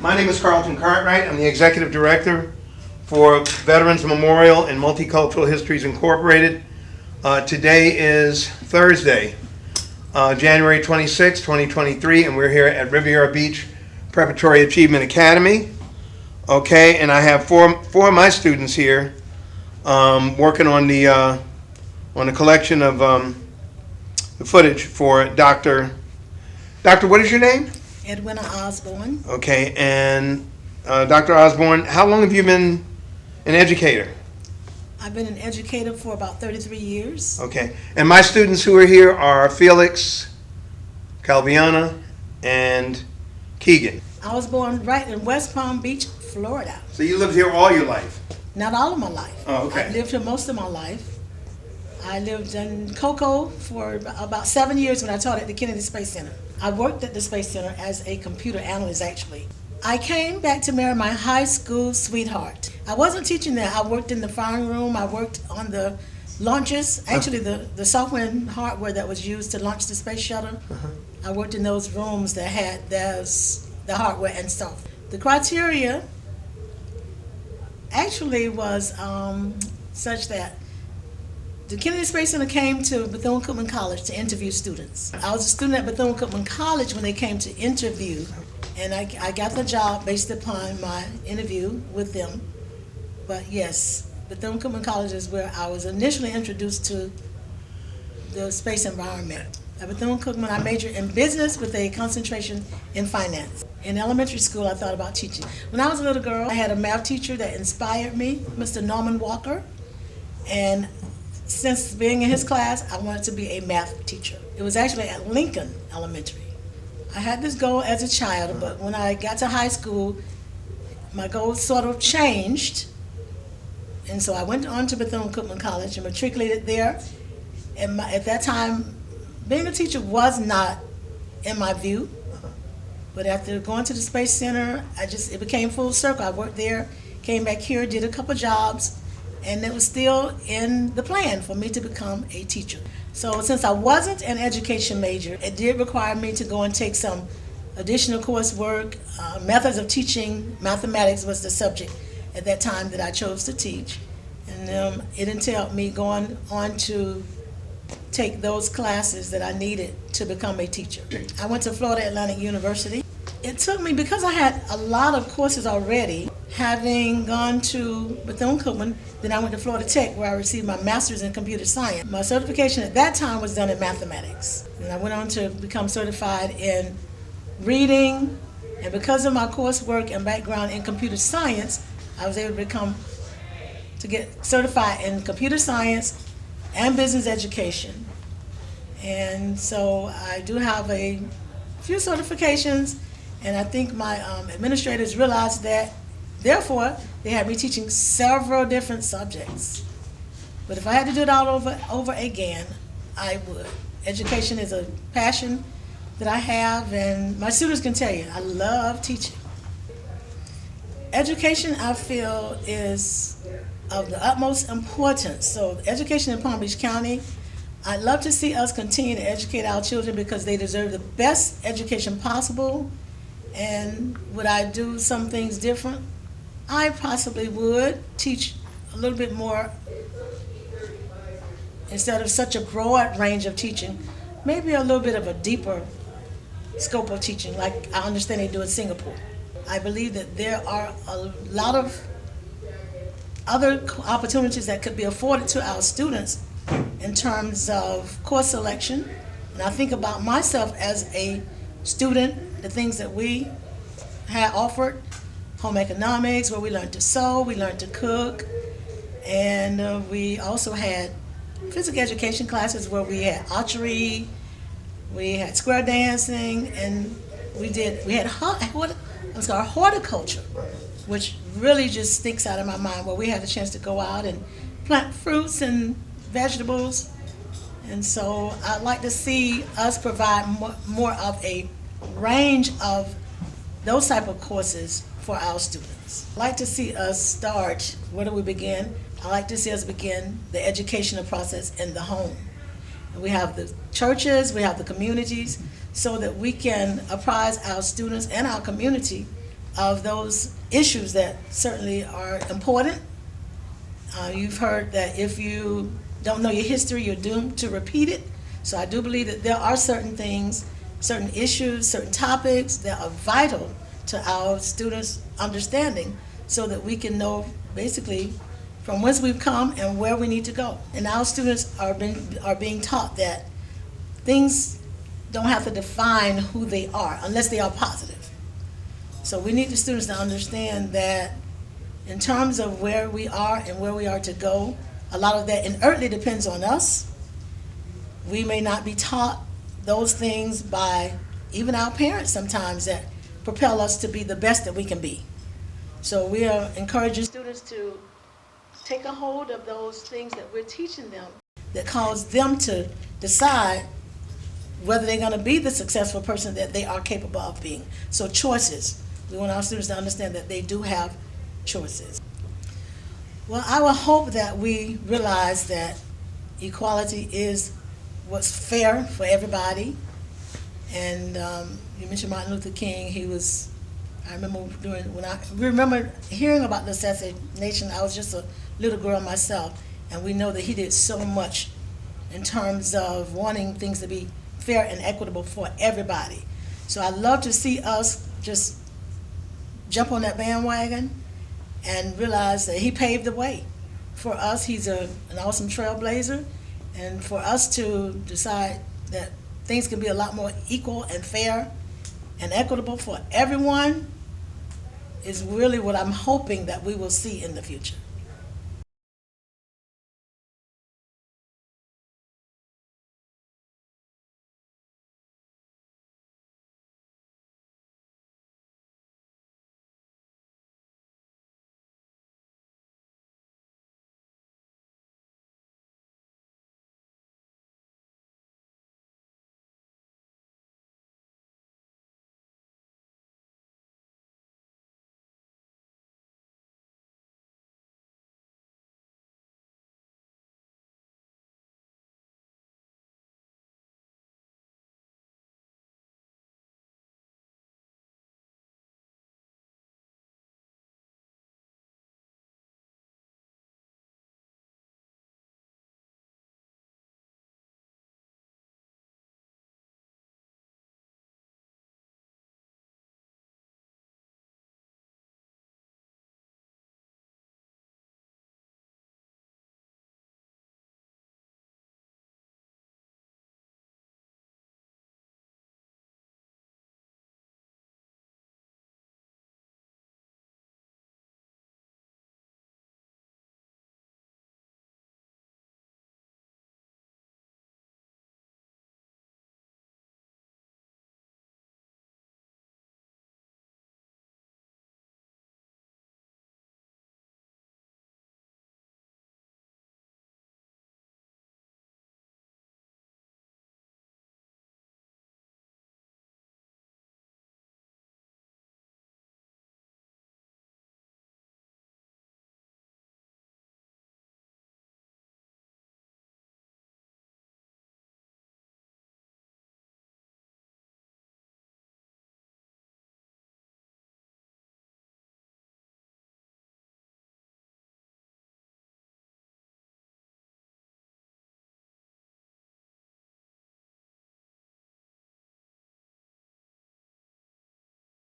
My name is Carlton Cartwright. I'm the Executive Director for Veterans Memorial and Multicultural Histories Incorporated. Today is Thursday, January 26, 2023, and we're here at Riviera Beach Preparatory Achievement Academy. Okay, and I have four of my students here working on the collection of the footage for Dr. What is your name? Edwina Osborne. Okay, and Dr. Osborne, how long have you been an educator? I've been an educator for about 33 years. Okay, and my students who are here are Felix, Calviana, and Keegan. I was born right in West Palm Beach, Florida. So you lived here all your life? Not all of my life. Oh, okay. I lived here most of my life. I lived in Cocoa for about 7 years when I taught at the Kennedy Space Center. I worked at the Space Center as a computer analyst, actually. I came back to marry my high school sweetheart. I wasn't teaching there. I worked in the firing room. I worked on the launches, actually the software and hardware that was used to launch the space shuttle. I worked in those rooms that had the hardware and stuff. The criteria actually was such that the Kennedy Space Center came to Bethune-Cookman College to interview students. I was a student at Bethune-Cookman College when they came to interview, and I got the job based upon my interview with them. But yes, Bethune-Cookman College is where I was initially introduced to the space environment. At Bethune-Cookman, I majored in business with a concentration in finance. In elementary school, I thought about teaching. When I was a little girl, I had a math teacher that inspired me, Mr. Norman Walker, and since being in his class, I wanted to be a math teacher. It was actually at Lincoln Elementary. I had this goal as a child, but when I got to high school, my goal sort of changed. And so I went on to Bethune-Cookman College and matriculated there. And at that time, being a teacher was not in my view. But after going to the Space Center, it became full circle. I worked there, came back here, did a couple jobs, and it was still in the plan for me to become a teacher. So since I wasn't an education major, it did require me to go and take some additional coursework. Methods of teaching mathematics was the subject at that time that I chose to teach. And it entailed me going on to take those classes that I needed to become a teacher. I went to Florida Atlantic University. It took me, because I had a lot of courses already, having gone to Bethune-Cookman, then I went to Florida Tech where I received my master's in computer science. My certification at that time was done in mathematics. And I went on to become certified in reading, and because of my coursework and background in computer science, I was able to get certified in computer science and business education. And so I do have a few certifications, and I think my administrators realized that. Therefore, they had me teaching several different subjects. But if I had to do it all over again, I would. Education is a passion that I have, and my students can tell you, I love teaching. Education, I feel, is of the utmost importance. So education in Palm Beach County, I'd love to see us continue to educate our children because they deserve the best education possible. And would I do some things different? I possibly would teach a little bit more, instead of such a broad range of teaching, maybe a little bit of a deeper scope of teaching, like I understand they do in Singapore. I believe that there are a lot of other opportunities that could be afforded to our students in terms of course selection. And I think about myself as a student, the things that we had offered: home economics, where we learned to sew, we learned to cook, and we also had physical education classes where we had archery, we had square dancing, and we had horticulture, which really just sticks out of my mind, where we had a chance to go out and plant fruits and vegetables. And so I'd like to see us provide more of a range of those type of courses for our students. I'd like to see us start, where do we begin? I'd like to see us begin the educational process in the home. And we have the churches, we have the communities, so that we can apprise our students and our community of those issues that certainly are important. You've heard that if you don't know your history, you're doomed to repeat it. So I do believe that there are certain things, certain issues, certain topics that are vital to our students' understanding so that we can know basically from whence we've come and where we need to go. And our students are being taught that things don't have to define who they are unless they are positive. So we need the students to understand that in terms of where we are and where we are to go, a lot of that inertly depends on us. We may not be taught those things by even our parents sometimes that propel us to be the best that we can be. So we are encouraging students to take a hold of those things that we're teaching them that cause them to decide whether they're going to be the successful person that they are capable of being. So choices. We want our students to understand that they do have choices. Well, I would hope that we realize that equality is what's fair for everybody. And you mentioned Martin Luther King. I remember hearing about the assassination. I was just a little girl myself, and we know that he did so much in terms of wanting things to be fair and equitable for everybody. So I'd love to see us just jump on that bandwagon and realize that he paved the way. For us, he's an awesome trailblazer, and for us to decide that things can be a lot more equal and fair and equitable for everyone is really what I'm hoping that we will see in the future.